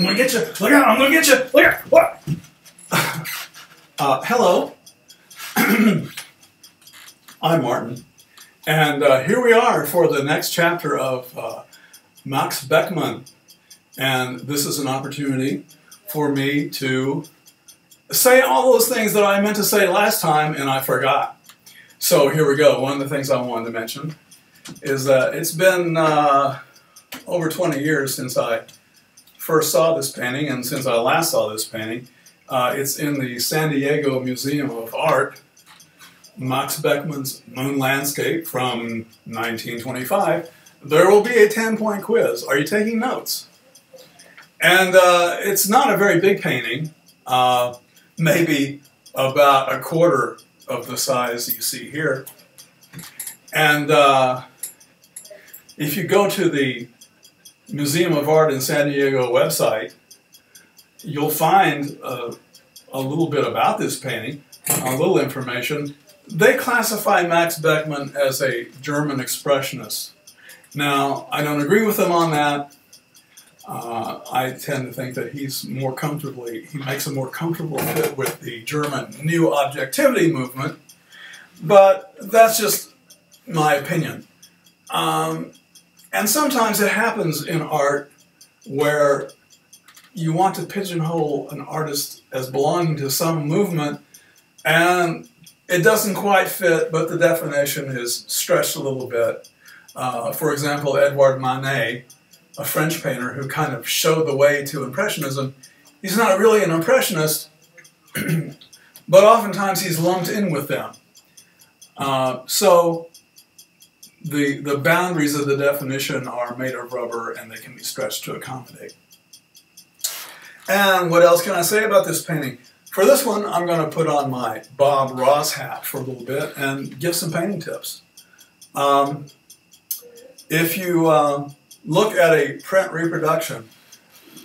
I'm gonna get you. Look out! I'm gonna get you. Look out! What? Hello. I'm Martin, and here we are for the next chapter of Max Beckmann, and this is an opportunity for me to say all those things that I meant to say last time and I forgot. So here we go. One of the things I wanted to mention is that it's been over 20 years since I first saw this painting, and since I last saw this painting. It's in the San Diego Museum of Art, Max Beckmann's Moon Landscape from 1925. There will be a 10-point quiz. Are you taking notes? And it's not a very big painting, maybe about a quarter of the size you see here. And if you go to the Museum of Art in San Diego website, you'll find a little bit about this painting, a little information. They classify Max Beckmann as a German expressionist. Now, I don't agree with them on that. I tend to think that he makes a more comfortable fit with the German New Objectivity movement, but that's just my opinion. And sometimes it happens in art where you want to pigeonhole an artist as belonging to some movement, and it doesn't quite fit, but the definition is stretched a little bit. For example, Edouard Manet, a French painter who kind of showed the way to Impressionism, he's not really an Impressionist, but oftentimes he's lumped in with them. So the boundaries of the definition are made of rubber, and they can be stretched to accommodate. And what else can I say about this painting? For this one, I'm going to put on my Bob Ross hat for a little bit and give some painting tips. If you look at a print reproduction,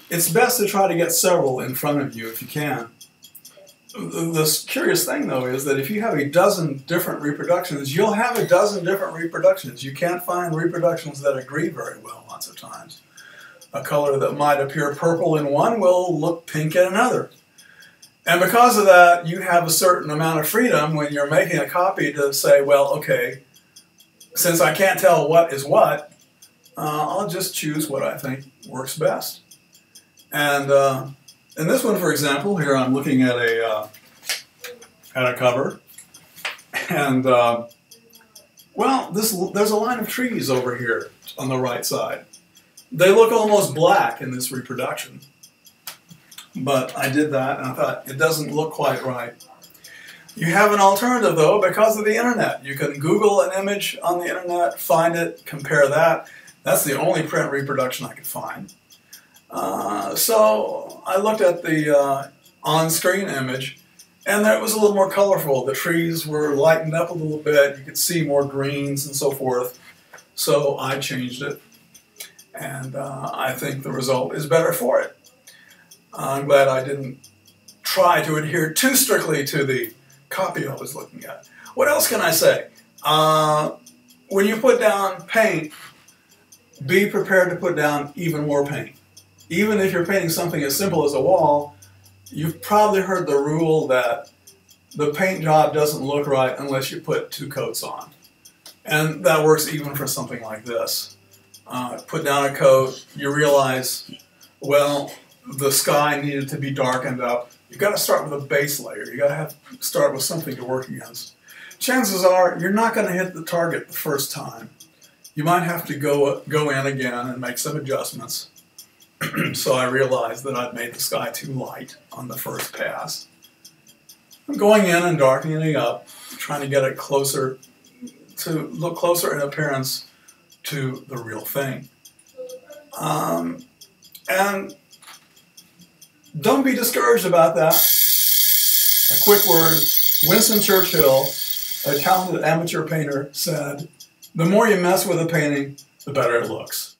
it's best to try to get several in front of you if you can. The curious thing, though, is that if you have a dozen different reproductions, you'll have a dozen different reproductions. You can't find reproductions that agree very well lots of times. A color that might appear purple in one will look pink in another. And because of that, you have a certain amount of freedom when you're making a copy to say, well, okay, since I can't tell what is what, I'll just choose what I think works best. And in this one, for example, here I'm looking at a cover, and well, there's a line of trees over here on the right side. They look almost black in this reproduction, but I did that and I thought it doesn't look quite right. You have an alternative, though, because of the internet. You can Google an image on the internet, find it, compare that. That's the only print reproduction I could find. So I looked at the on-screen image, and it was a little more colorful. The trees were lightened up a little bit. You could see more greens and so forth. So I changed it, and I think the result is better for it. I'm glad I didn't try to adhere too strictly to the copy I was looking at. What else can I say? When you put down paint, be prepared to put down even more paint. Even if you're painting something as simple as a wall, you've probably heard the rule that the paint job doesn't look right unless you put 2 coats on. And that works even for something like this. Put down a coat, you realize, well, the sky needed to be darkened up. You've got to start with a base layer. You've got to start with something to work against. Chances are you're not going to hit the target the first time. You might have to go in again and make some adjustments. So I realized that I'd made the sky too light on the first pass. I'm going in and darkening it up, trying to get it closer, to look closer in appearance to the real thing. And don't be discouraged about that. A quick word, Winston Churchill, a talented amateur painter, said, "The more you mess with a painting, the better it looks."